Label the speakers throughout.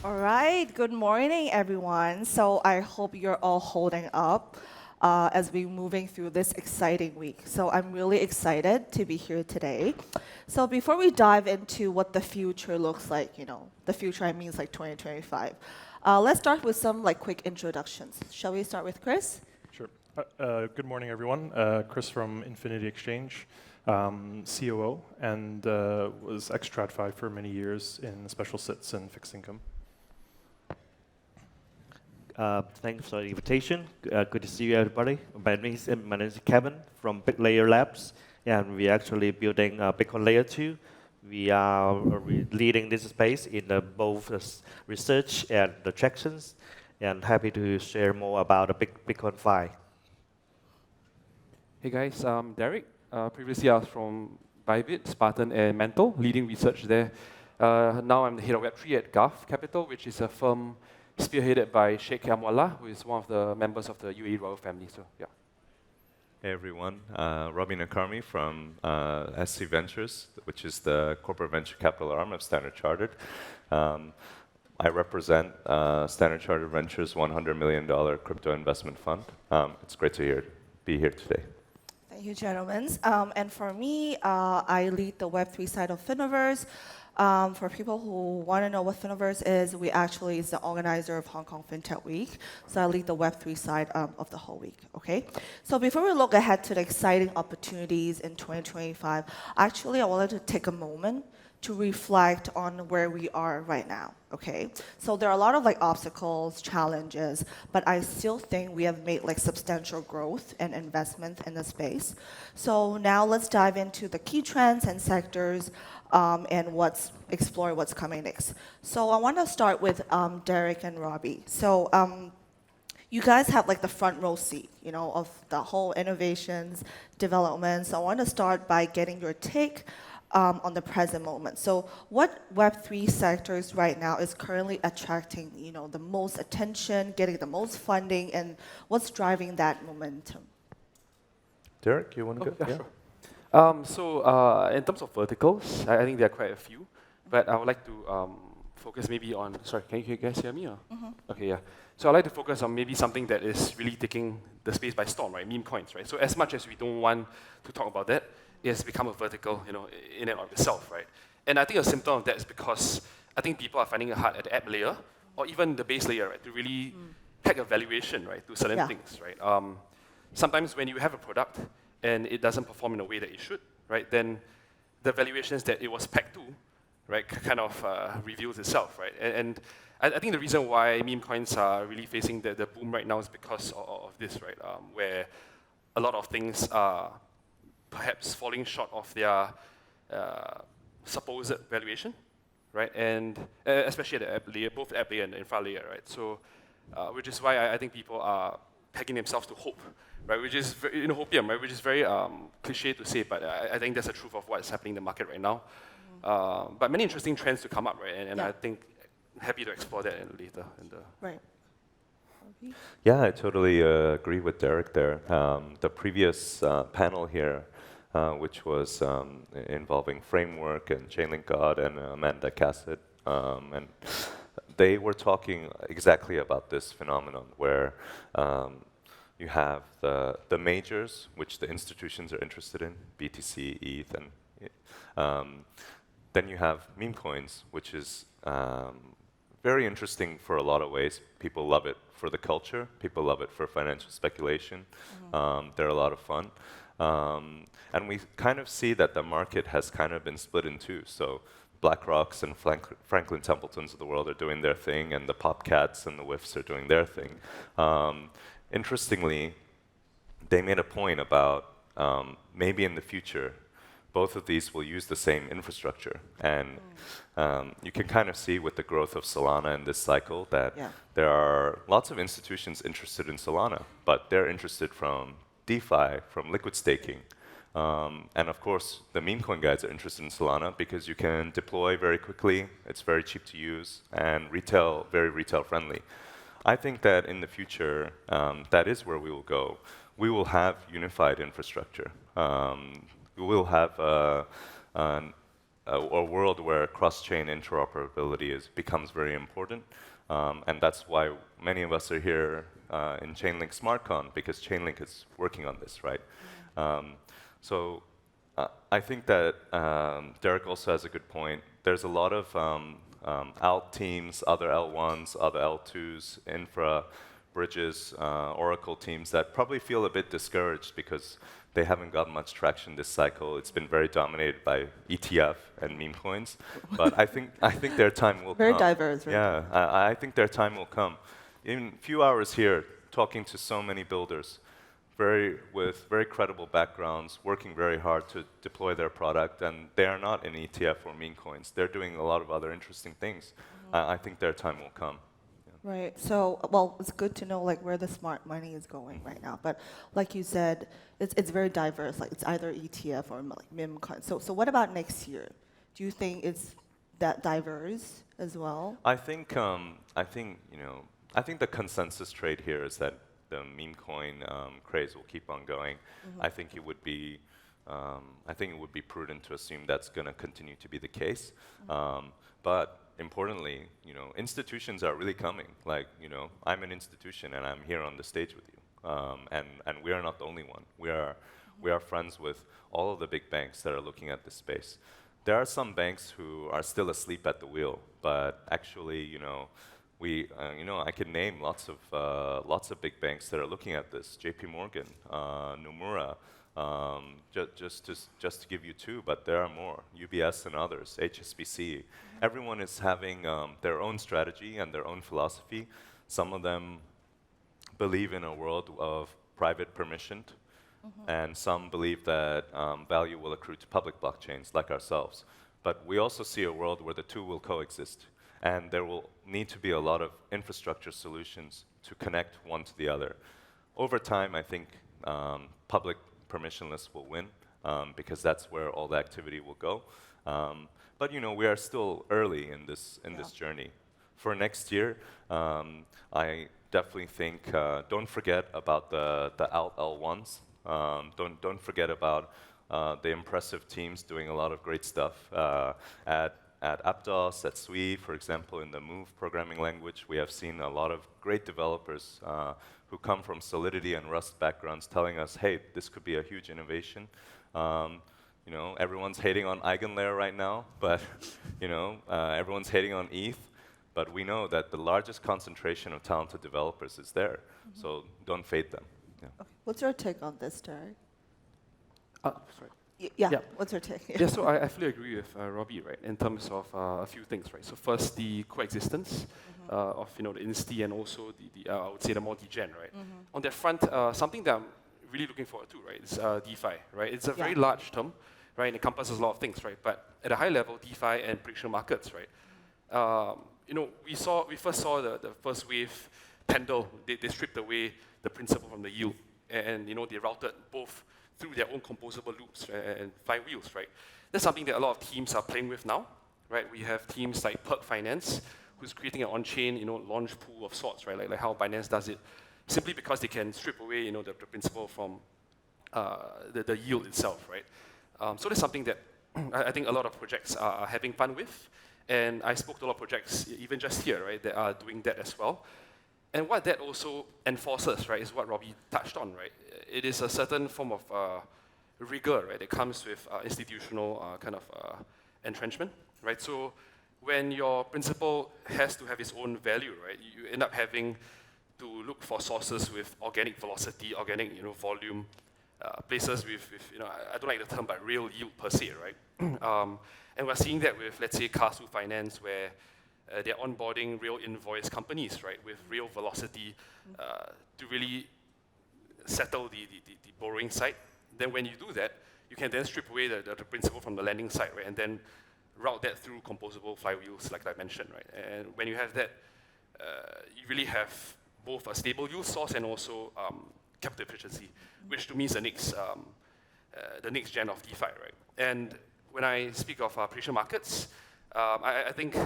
Speaker 1: All right, good morning, everyone. So I hope you're all holding up as we're moving through this exciting week. So I'm really excited to be here today. So before we dive into what the future looks like, the future I mean is like 2025. Let's start with some quick introductions. Shall we start with Chris?
Speaker 2: Sure. Good morning, everyone. Chris from Infinity Exchange, COO, and was ex-TradFi for many years in special sits and fixed income.
Speaker 3: Thanks for the invitation. Good to see you, everybody. My name is Kevin from Big Layer Labs, and we're actually building Bitcoin Layer 2. We are leading this space in both research and the transactions, and happy to share more about the Bitcoin Fi.
Speaker 4: Hey guys, I'm Derek. Previously I was from Bybit, Spartan, and Mental, leading research there. Now I'm the head of Web3 at Gulf Capital, which is a firm spearheaded by Sheikh Amwallah, who is one of the members of the UAE royal family. So, yeah.
Speaker 5: Hey everyone, Rabi Nakarmi from SC Ventures, which is the corporate venture capital arm of Standard Chartered. I represent Standard Chartered Ventures' $100 million crypto investment fund. It's great to be here today.
Speaker 1: Thank you, gentlemen. And for me, I lead the Web3 side of Finiverse. For people who want to know what Finiverse is, we actually is the organizer of Hong Kong FinTech Week. So I lead the Web3 side of the whole week, okay? So before we look ahead to the exciting opportunities in 2025, actually I wanted to take a moment to reflect on where we are right now, okay? So there are a lot of obstacles, challenges, but I still think we have made substantial growth and investment in the space. So now let's dive into the key trends and sectors and explore what's coming next. So I want to start with Derek and Robbie. So you guys have the front row seat, of the whole innovations, developments. So I want to start by getting your take on the present moment. So what Web3 sectors right now is currently attracting, the most attention, getting the most funding, and what's driving that momentum?
Speaker 5: Derek, you want to go?
Speaker 4: Yeah, sure. So in terms of verticals, I think there are quite a few, but I would like to focus maybe on, sorry, can you guys hear me? Or? Okay, yeah. So I'd like to focus on maybe something that is really taking the space by storm, right? Meme coins, right? So as much as we don't want to talk about that, it has become a vertical, in and of itself, right? And I think a symptom of that is because I think people are finding it hard at the app layer or even the base layer, right, to really peg a valuation, right, to certain things, right? Sometimes when you have a product and it doesn't perform in a way that it should, right, then the valuations that it was pegged to, right, kind of reveals itself, right? And I think the reason why meme coins are really facing the boom right now is because of this, right, where a lot of things are perhaps falling short of their supposed valuation, right? And especially at the app layer, both the app layer and the infra layer, right? So, which is why I think people are pegging themselves to hope, right? Which is hopium, right? Which is very cliche to say, but I think that's the truth of what's happening in the market right now. But many interesting trends to come up, right? And I think happy to explore that later.
Speaker 1: Right.
Speaker 5: Yeah, I totally agree with Derek there. The previous panel here, which was involving Framework and Chainlink God and Amanda Cassett, and they were talking exactly about this phenomenon where you have the majors, which the institutions are interested in, BTC, ETH, and then you have meme coins, which is very interesting for a lot of ways. People love it for the culture. People love it for financial speculation. They're a lot of fun. And we kind of see that the market has kind of been split in two. So BlackRocks and Franklin Templetons of the world are doing their thing, and the Popcats and the WIFs are doing their thing. Interestingly, they made a point about maybe in the future, both of these will use the same infrastructure. And you can kind of see with the growth of Solana in this cycle that there are lots of institutions interested in Solana, but they're interested from DeFi, from liquid staking. And of course, the meme coin guys are interested in Solana because you can deploy very quickly, it's very cheap to use, and very retail friendly. I think that in the future, that is where we will go. We will have unified infrastructure. We will have a world where cross-chain interoperability becomes very important. And that's why many of us are here in Chainlink SmartCon, because Chainlink is working on this, right? So I think that Derek also has a good point. There's a lot of alt teams, other L1s, other L2s, infra, bridges, Oracle teams that probably feel a bit discouraged because they haven't got much traction this cycle. It's been very dominated by ETF and meme coins. But I think their time will
Speaker 1: Very
Speaker 5: come.
Speaker 1: diverse, right?
Speaker 5: Yeah, I think their time will come. In a few hours here, talking to so many builders, with very credible backgrounds, working very hard to deploy their product, and they are not in ETF or meme coins. They're doing a lot of other interesting things. I think their time will come.
Speaker 1: Right. So, well, it's good to know like where the smart money is going right now. But like you said, it's very diverse. Like it's either ETF or like meme coin. So what about next year? Do you think it's that diverse as well?
Speaker 5: I think the consensus trade here is that the meme coin craze will keep on going. I think it would be prudent to assume that's going to continue to be the case. But importantly, institutions are really coming. Like, I'm an institution and I'm here on the stage with you. And we are not the only one. We are friends with all of the big banks that are looking at this space. There are some banks who are still asleep at the wheel, but actually, I can name lots of big banks that are looking at this. JP Morgan, Nomura, just to give you two, but there are more. UBS and others, HSBC. Everyone is having their own strategy and their own philosophy. Some of them believe in a world of private permissioned, and some believe that value will accrue to public blockchains like ourselves. But we also see a world where the two will coexist, and there will need to be a lot of infrastructure solutions to connect one to the other. Over time, I think public permissionless will win, because that's where all the activity will go. But we are still early in this journey. For next year, I definitely think don't forget about the alt L1s. Don't forget about the impressive teams doing a lot of great stuff at Aptos, at Sui, for example, in the Move programming language. We have seen a lot of great developers who come from Solidity and Rust backgrounds telling us, hey, this could be a huge innovation. Everyone's hating on EigenLayer right now, but everyone's hating on ETH. But we know that the largest concentration of talented developers is there. So don't fade them. Yeah.
Speaker 1: Okay. What's your take on this, Derek?
Speaker 4: Sorry.
Speaker 1: Yeah.
Speaker 4: Yeah.
Speaker 1: What's your take?
Speaker 4: Yeah, so I fully agree with Robbie, right, in terms of a few things, right. So first, the coexistence of the Insti and also I would say the more degen, right. On that front, something that I'm really looking forward to, right, is DeFi, right. It's a very large term, right, and it encompasses a lot of things, right. But at a high level, DeFi and prediction markets, right. We first saw the first wave Pendle. They stripped away the principal from the yield, and they routed both through their own composable loops and flywheels, right? That's something that a lot of teams are playing with now, right? We have teams like Perk Finance, who's creating an on-chain, launch pool of sorts, right? Like how Binance does it, simply because they can strip away, the principal from the yield itself, right? So that's something that I think a lot of projects are having fun with, and I spoke to a lot of projects, even just here, right, that are doing that as well. And what that also enforces, right, is what Robbie touched on, right? It is a certain form of rigor, right, that comes with institutional entrenchment, right? So when your principal has to have its own value, right, you end up having to look for sources with organic velocity, organic, volume, places with I don't like the term, but real yield per se, right? And we're seeing that with, let's say, Kasu Finance, where they're onboarding real invoice companies, right, with real velocity to really settle the borrowing side. Then when you do that, you can then strip away the principal from the lending side, right, and then route that through composable flywheels, like I mentioned, right. And when you have that, you really have both a stable yield source and also capital efficiency, which to me is the next gen of DeFi, right. And when I speak of prediction markets, I think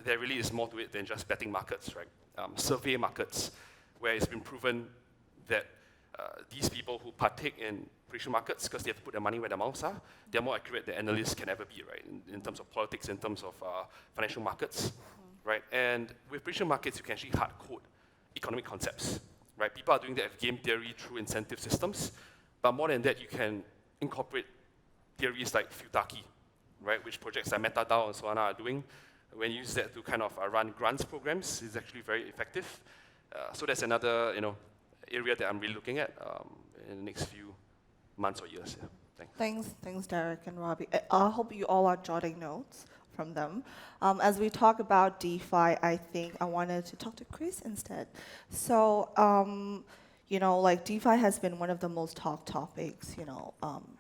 Speaker 4: there really is more to it than just betting markets, right? Survey markets, where it's been proven that these people who partake in prediction markets, because they have to put their money where their mouths are, they're more accurate than analysts can ever be, right? In terms of politics, in terms of financial markets, right? And with prediction markets, you can actually hard code economic concepts, right? People are doing that with game theory through incentive systems, but more than that, you can incorporate theories like Futaki, right? Which projects like MetaDAO and so on are doing. When you use that to kind of run grants programs, it's actually very effective. So that's another, area that I'm really looking at in the next few months or years. Yeah. Thanks.
Speaker 1: Thanks, Derek and Robbie. I hope you all are jotting notes from them. As we talk about DeFi, I think I wanted to talk to Chris instead. So, DeFi has been one of the most talked topics,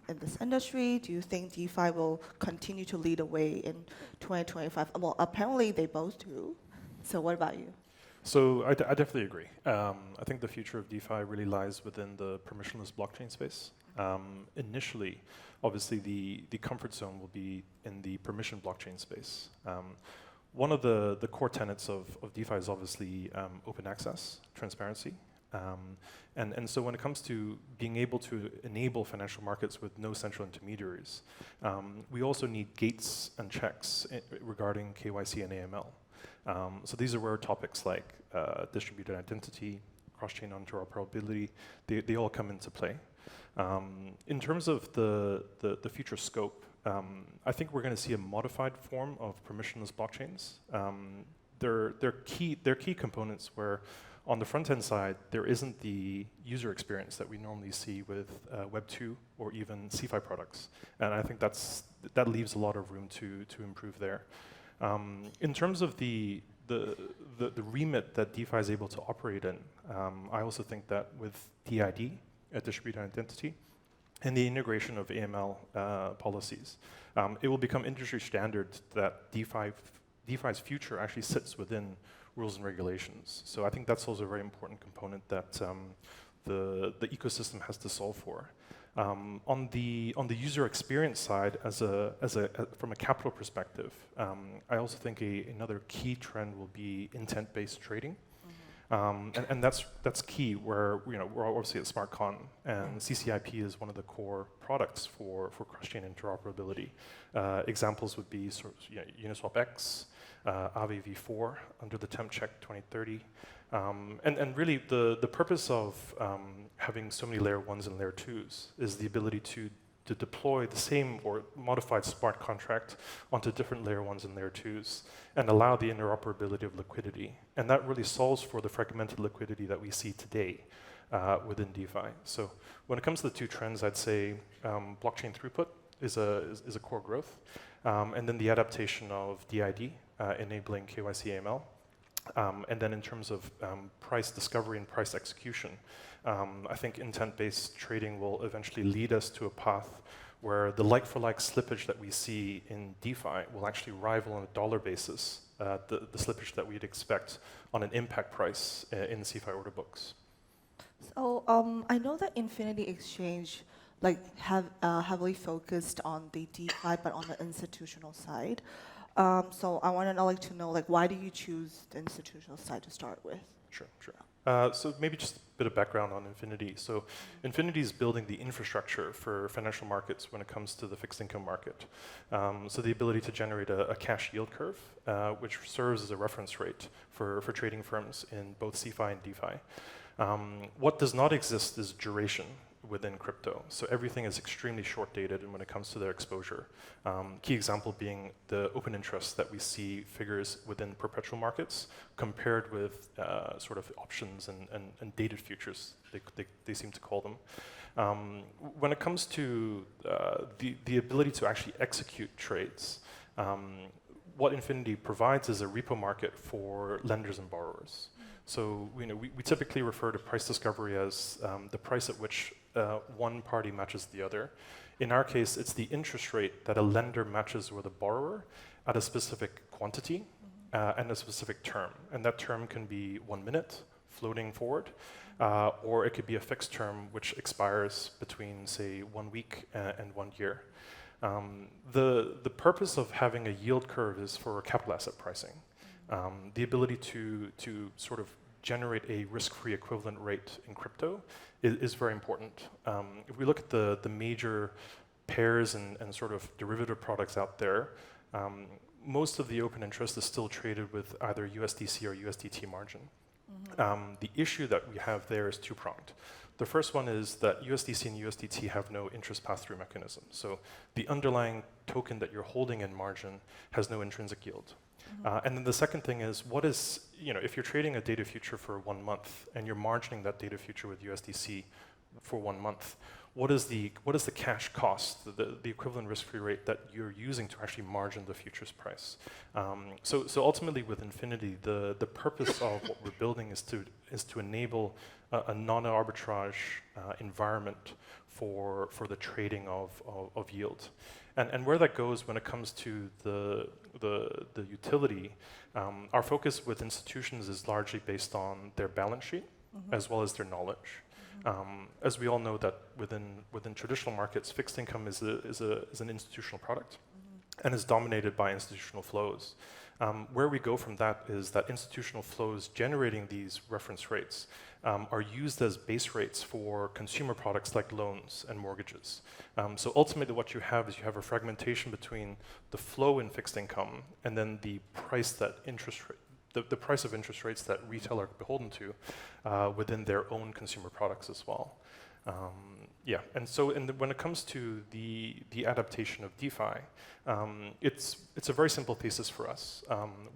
Speaker 1: in this industry. Do you think DeFi will continue to lead the way in 2025? Well, apparently they both do. So what about you?
Speaker 2: So I definitely agree. I think the future of DeFi really lies within the permissionless blockchain space. Initially, obviously, the comfort zone will be in the permission blockchain space. One of the core tenets of DeFi is obviously open access, transparency. And so when it comes to being able to enable financial markets with no central intermediaries, we also need gates and checks regarding KYC and AML. So these are where topics like distributed identity, cross-chain interoperability, they all come into play. In terms of the future scope, I think we're going to see a modified form of permissionless blockchains. They're key components where on the front-end side, there isn't the user experience that we normally see with Web2 or even CeFi products. And I think that leaves a lot of room to improve there. In terms of the remit that DeFi is able to operate in, I also think that with DID, distributed identity, and the integration of AML policies, it will become industry standard that DeFi's future actually sits within rules and regulations. So I think that's also a very important component that the ecosystem has to solve for. On the user experience side, from a capital perspective, I also think another key trend will be intent-based trading, and that's key. Where we're obviously at SmartCon, and CCIP is one of the core products for cross-chain interoperability. Examples would be Uniswap X, Aave v4 under the temp check 2030. And really, the purpose of having so many layer 1s and layer 2s is the ability to deploy the same or modified smart contract onto different layer 1s and layer 2s and allow the interoperability of liquidity. And that really solves for the fragmented liquidity that we see today within DeFi. So when it comes to the two trends, I'd say blockchain throughput is a core growth. And then the adaptation of DID, enabling KYC AML. And then in terms of price discovery and price execution, I think intent-based trading will eventually lead us to a path where the like-for-like slippage that we see in DeFi will actually rival on a dollar basis the slippage that we'd expect on an impact price in the CeFi order books.
Speaker 1: So I know that Infinity Exchange heavily focused on the DeFi, but on the institutional side. So I want to know, why do you choose the institutional side to start with?
Speaker 2: Sure. So maybe just a bit of background on Infinity. So Infinity is building the infrastructure for financial markets when it comes to the fixed income market. So the ability to generate a cash yield curve, which serves as a reference rate for trading firms in both CeFi and DeFi. What does not exist is duration within crypto. So everything is extremely short dated when it comes to their exposure. Key example being the open interest that we see figures within perpetual markets compared with sort of options and dated futures, they seem to call them. When it comes to the ability to actually execute trades, what Infinity provides is a repo market for lenders and borrowers. So we typically refer to price discovery as the price at which one party matches the other. In our case, it's the interest rate that a lender matches with a borrower at a specific quantity and a specific term. And that term can be 1 minute floating forward, or it could be a fixed term which expires between, say, 1 week and 1 year. The purpose of having a yield curve is for capital asset pricing. The ability to sort of generate a risk-free equivalent rate in crypto is very important. If we look at the major pairs and sort of derivative products out there, most of the open interest is still traded with either USDC or USDT margin. The issue that we have there is two-pronged. The first one is that USDC and USDT have no interest pass-through mechanism. So the underlying token that you're holding in margin has no intrinsic yield. And then the second thing is, if you're trading a data future for 1 month and you're margining that data future with USDC for 1 month, what is the cash cost, the equivalent risk-free rate that you're using to actually margin the futures price? So ultimately with Infinity, the purpose of what we're building is to enable a non-arbitrage environment for the trading of yield. And where that goes when it comes to the utility, our focus with institutions is largely based on their balance sheet as well as their knowledge. As we all know that within traditional markets, fixed income is an institutional product and is dominated by institutional flows. Where we go from that is that institutional flows generating these reference rates are used as base rates for consumer products like loans and mortgages. So ultimately what you have is you have a fragmentation between the flow in fixed income and then the price that the price of interest rates that retail are beholden to within their own consumer products as well. And so when it comes to the adaptation of DeFi, it's a very simple thesis for us.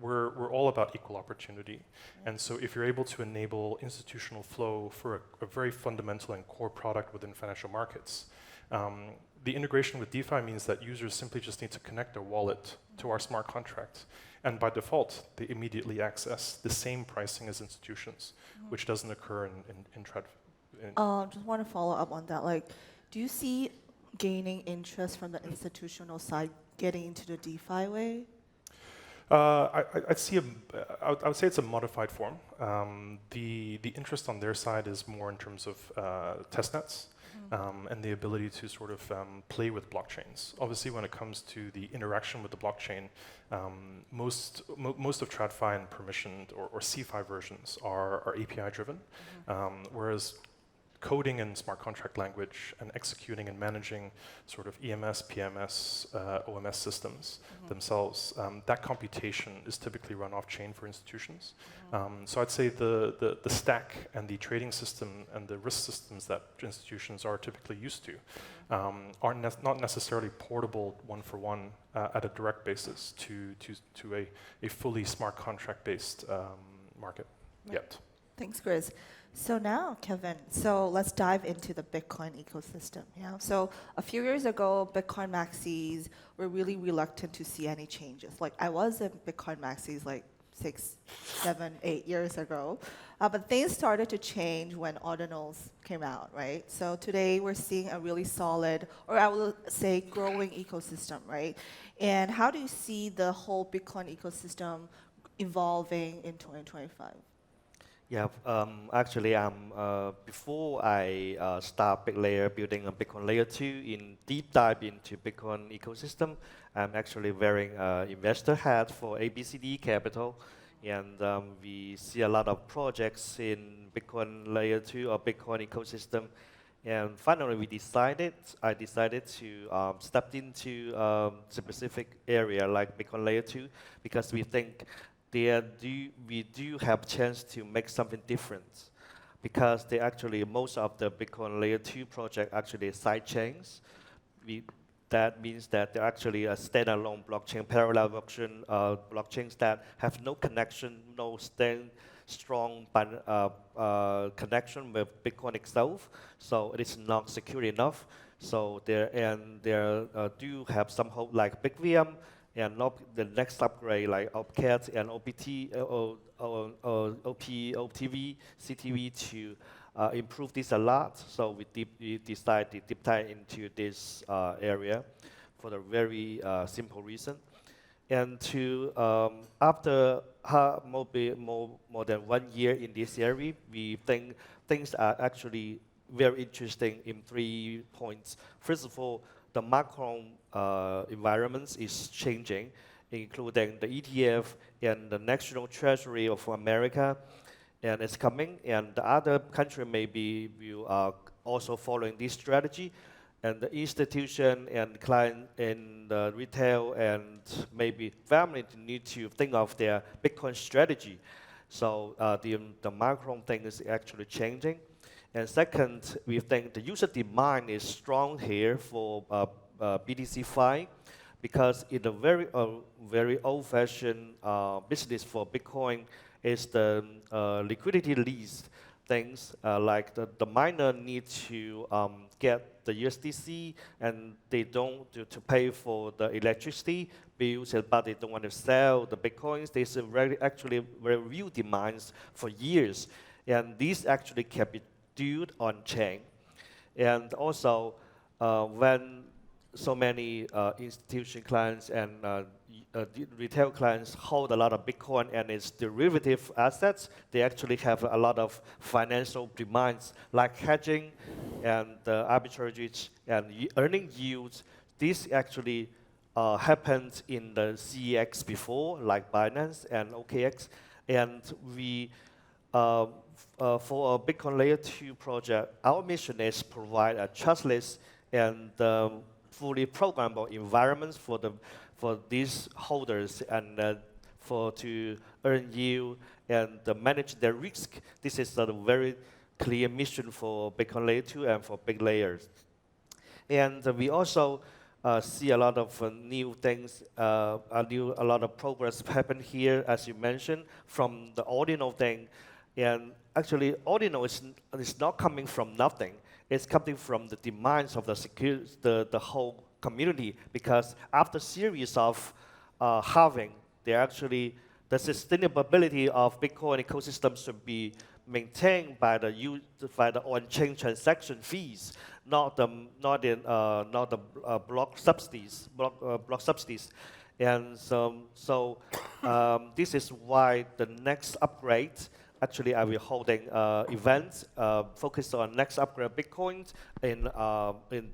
Speaker 2: We're all about equal opportunity. And so if you're able to enable institutional flow for a very fundamental and core product within financial markets, the integration with DeFi means that users simply just need to connect their wallet to our smart contract. And by default, they immediately access the same pricing as institutions, which doesn't occur in TradFi.
Speaker 1: Just want to follow up on that. Do you see gaining interest from the institutional side getting into the DeFi way?
Speaker 2: I would say it's a modified form. The interest on their side is more in terms of testnets and the ability to sort of play with blockchains. Obviously, when it comes to the interaction with the blockchain, most of TradFi and permissioned or CeFi versions are API driven, whereas coding in smart contract language and executing and managing sort of EMS, PMS, OMS systems themselves, that computation is typically run off-chain for institutions. So I'd say the stack and the trading system and the risk systems that institutions are typically used to are not necessarily portable one-for-one at a direct basis to a fully smart contract-based market yet.
Speaker 1: Thanks, Chris. So now, Kevin, let's dive into the Bitcoin ecosystem. Yeah. So a few years ago, Bitcoin maxis were really reluctant to see any changes. I was in Bitcoin maxis 6, 7, 8 years ago, but things started to change when ordinals came out, right? So today we're seeing a really solid, or I would say growing ecosystem, right? And how do you see the whole Bitcoin ecosystem evolving in 2025?
Speaker 3: Yeah, actually, before I start Big Layer building a Bitcoin Layer 2 in deep dive into Bitcoin ecosystem, I'm actually wearing investor hat for ABCD Capital, and we see a lot of projects in Bitcoin Layer 2 or Bitcoin ecosystem, and finally I decided to step into a specific area like Bitcoin Layer 2 because we think we do have chance to make something different because most of the Bitcoin Layer 2 project actually side chains. That means that they're actually a standalone blockchain, parallel blockchains that have no connection, no strong connection with Bitcoin itself. So it is not secure enough. So there do have some hope like BigVM. And the next upgrade like OpCat and OPTV, CTV to improve this a lot. So we decided to deep dive into this area for the very simple reason. And after more than 1 year in this area, we think things are actually very interesting in 3 points. First of all, the macro environment is changing, including the ETF and the National Treasury of America. and it's coming, and the other country maybe will also following this strategy, and the institution and client in the retail and maybe family need to think of their Bitcoin strategy. So the micro thing is actually changing. And second, we think the user demand is strong here for BTC-Fi, because in a very old-fashioned business for Bitcoin is the liquidity lease things, like the miner needs to get the USDC, and they don't to pay for the electricity bills, but they don't want to sell the Bitcoins. There's actually very real demands for years, and these actually can be due on chain. And also, when so many institution clients and retail clients hold a lot of Bitcoin and its derivative assets, they actually have a lot of financial demands like hedging and arbitrage and earning yields. This actually happened in the CEX before, like Binance and OKX. And we, for a Bitcoin Layer 2 project, our mission is provide a trustless and fully programmable environments for these holders and to earn yield and manage their risk. This is a very clear mission for Bitcoin Layer 2 and for big layers. And we also see a lot of new things, a lot of progress happen here, as you mentioned, from the ordinal thing. And actually, ordinal is not coming from nothing. It's coming from the demands of the whole community, because after series of halving, the sustainability of Bitcoin ecosystem should be maintained by the on-chain transaction fees, not the block subsidies. And so this is why the next upgrade. Actually, I will be holding events focused on next upgrade Bitcoins in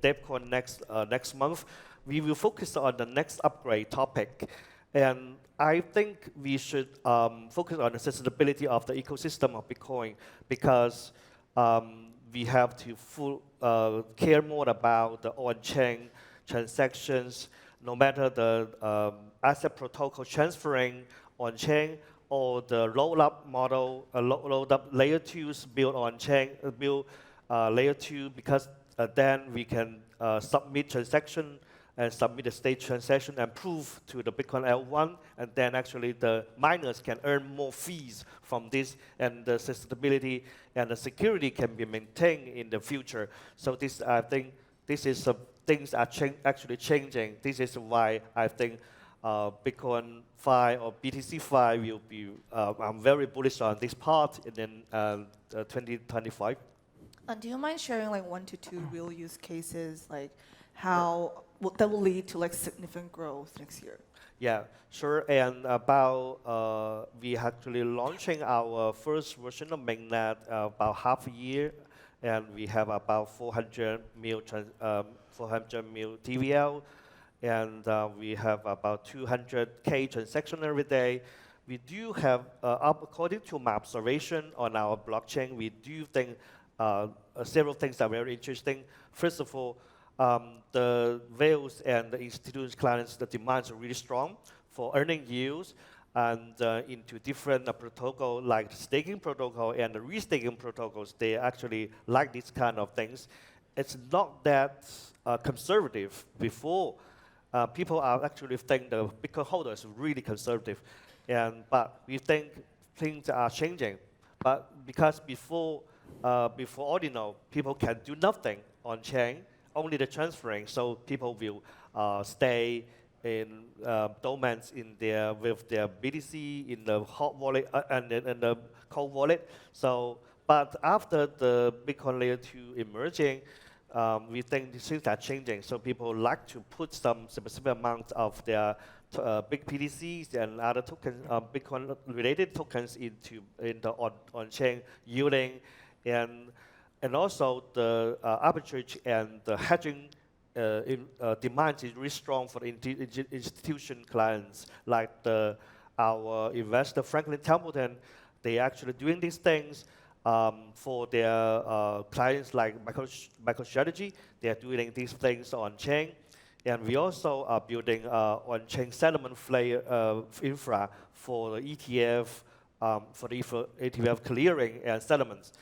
Speaker 3: DevCon next month. We will focus on the next upgrade topic. And I think we should focus on the sustainability of the ecosystem of Bitcoin, because we have to care more about the on-chain transactions, no matter the asset protocol transferring on-chain, or the roll-up model, roll-up layer 2s built on chain, build layer 2, because then we can submit transaction and submit a state transaction and prove to the Bitcoin L1, and then actually the miners can earn more fees from this, and the sustainability and the security can be maintained in the future. So this, I think, this is things are actually changing. This is why I think Bitcoin Fi or BTC Fi will be, I'm very bullish on this part in 2025.
Speaker 1: And do you mind sharing like 1 to 2 real use cases, like how that will lead to like significant growth next year?
Speaker 3: Yeah, sure. And about we actually launching our first version of mainnet about half a year, and we have about 400 mil TVL. And we have about 200K transaction every day. We do have, according to my observation on our blockchain, we do think several things are very interesting. First of all, the whales and the institutional clients, the demands are really strong for earning yields and into different protocol like the staking protocol and the restaking protocols. They actually like these kind of things. It's not that conservative before. People are actually think the Bitcoin holders really conservative, but we think things are changing. But because before ordinal, people can do nothing on chain, only the transferring. So people will stay in domains with their BTC in the hot wallet and the cold wallet. So, but after the Bitcoin Layer 2 emerging, we think these things are changing. So people like to put some specific amount of their big PTCs and other tokens, Bitcoin-related tokens in the on-chain yielding, and also the arbitrage and the hedging demand is really strong for the institution clients, like our investor Franklin Templeton. they actually doing these things for their clients like MicroStrategy. They are doing these things on chain. And we also are building on-chain settlement infra for the ETF, ETF clearing and settlements.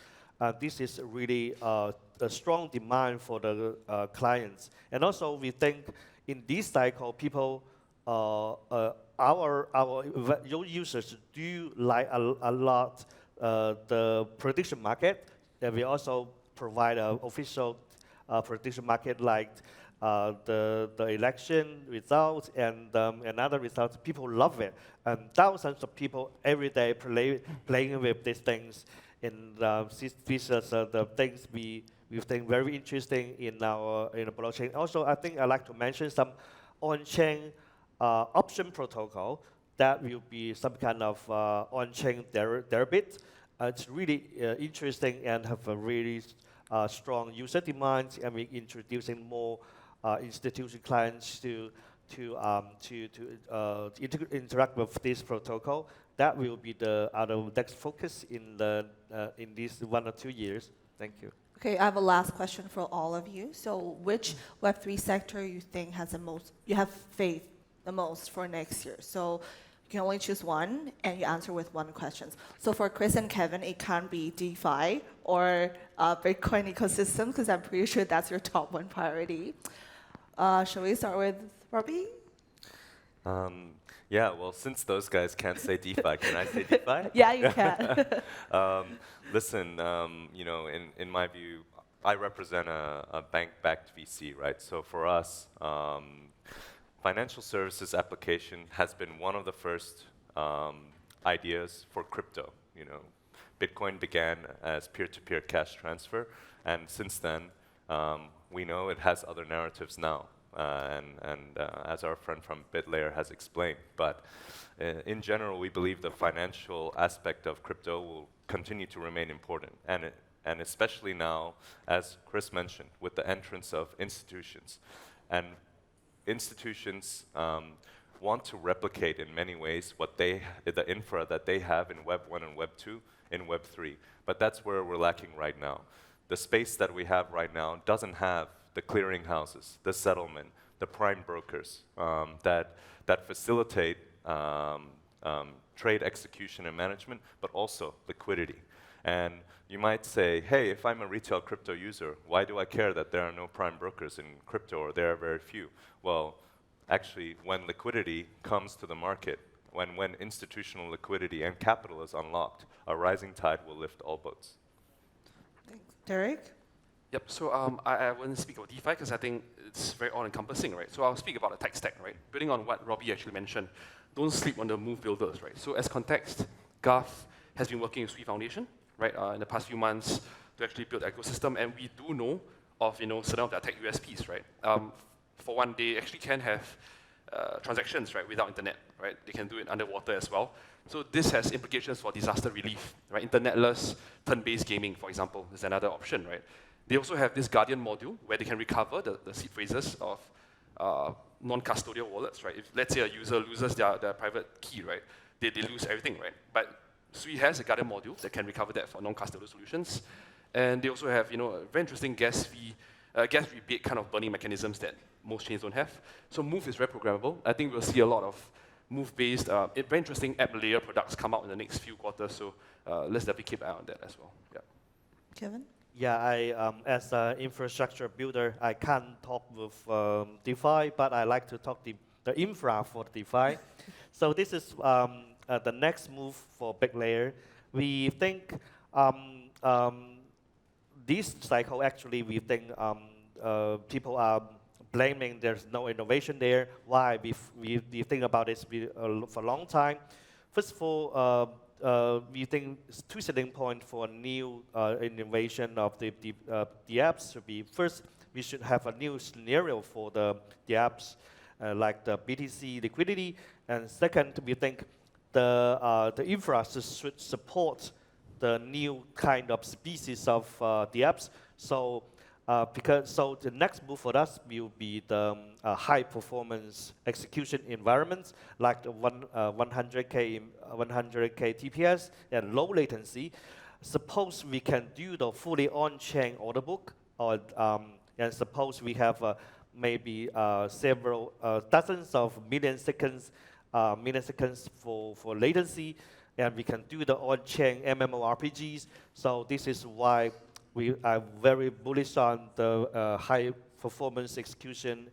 Speaker 3: This is really a strong demand for the clients. And also, we think in this cycle, people, our users do like a lot the prediction market. And we also provide an official prediction market like the election results and other results. People love it, and thousands of people every day playing with these things. And these are the things we think very interesting in the blockchain. Also, I think I'd like to mention some on-chain option protocol that will be some kind of on-chain debit. It's really interesting and have a really strong user demand, and we're introducing more institutional clients to interact with this protocol. That will be the next focus in these 1 or 2 years. Thank you.
Speaker 1: Okay, I have a last question for all of you. So, which Web3 sector you think has you have faith the most for next year? So, you can only choose one, and you answer with one question. So, for Chris and Kevin, it can't be DeFi or Bitcoin ecosystem, because I'm pretty sure that's your top one priority. Shall we start with Robbie?
Speaker 5: Yeah, well, since those guys can't say DeFi, can I say DeFi?
Speaker 1: Yeah, you can.
Speaker 5: Listen, in my view, I represent a bank-backed VC, right? So for us, financial services application has been one of the first ideas for crypto. Bitcoin began as peer-to-peer cash transfer, and since then, we know it has other narratives now. As our friend from BitLayer has explained. But in general, we believe the financial aspect of crypto will continue to remain important. And especially now, as Chris mentioned, with the entrance of institutions. And institutions want to replicate in many ways what the infra that they have in Web 1 and Web 2 in Web 3. But that's where we're lacking right now. The space that we have right now doesn't have the clearinghouses, the settlement, the prime brokers that facilitate trade execution and management, but also liquidity. And you might say, hey, if I'm a retail crypto user, why do I care that there are no prime brokers in crypto, or there are very few? Well, actually, when liquidity comes to the market, when institutional liquidity and capital is unlocked, a rising tide will lift all boats.
Speaker 1: Thanks. Derek?
Speaker 4: Yep, so I wouldn't speak about DeFi because I think it's very all-encompassing, right? So I'll speak about the tech stack, right? Building on what Robbie actually mentioned, don't sleep on the Move builders, right? So as context, Garth has been working with Sui Foundation, right, in the past few months to actually build the ecosystem, and we do know of, certain of their tech USPs, right? For one, they actually can have transactions, right, without internet, right? They can do it underwater as well. So this has implications for disaster relief, right? Internetless, turn-based gaming, for example, is another option, right? They also have this Guardian module where they can recover the seed phrases of non-custodial wallets, right? If, let's say, a user loses their private key, right, they lose everything, right? But Sui has a Guardian module that can recover that for non-custodial solutions. And they also have, a very interesting gas rebate kind of burning mechanisms that most chains don't have. So Move is very programmable. I think we'll see a lot of Move-based, very interesting app layer products come out in the next few quarters. So let's definitely keep an eye on that as well. Yeah.
Speaker 1: Kevin?
Speaker 3: Yeah, as an infrastructure builder, I can't talk with DeFi, but I like to talk the infra for DeFi. So this is the next move for BitLayer. We think this cycle, actually, we think people are blaming there's no innovation there. Why? We think about this for a long time. First of all, we think two selling points for a new innovation of the apps should be, first, we should have a new scenario for the apps, like the BTC liquidity. And second, we think the infrastructure should support the new kind of species of the apps. So So the next move for us will be the high performance execution environments like the 100K TPS and low latency. Suppose we can do the fully on-chain order book, or and suppose we have maybe several dozens of milliseconds for latency, and we can do the on-chain MMORPGs. So this is why we are very bullish on the high performance execution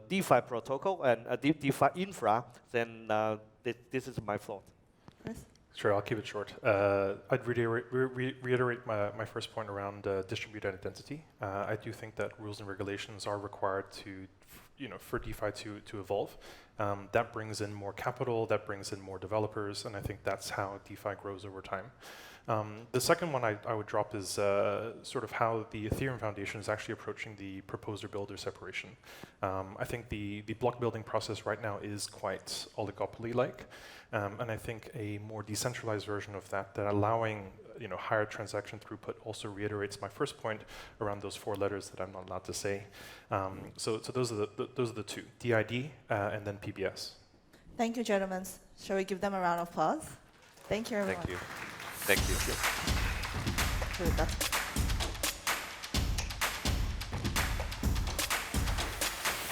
Speaker 3: DeFi protocol and DeFi infra. Then this is my thought.
Speaker 1: Chris?
Speaker 2: Sure, I'll keep it short. I'd reiterate my first point around distributed identity. I do think that rules and regulations are required to, for DeFi to evolve. That brings in more capital, that brings in more developers, and I think that's how DeFi grows over time. The second one I would drop is sort of how the Ethereum Foundation is actually approaching the proposer-builder separation. I think the block building process right now is quite oligopoly-like, and I think a more decentralized version of that allowing higher transaction throughput also reiterates my first point around those 4 letters that I'm not allowed to say. So those are the two: DID and then PBS.
Speaker 1: Thank you, gentlemen. Shall we give them a round of applause? Thank you, everyone.
Speaker 5: Thank you. Thank you.
Speaker 1: Good, that's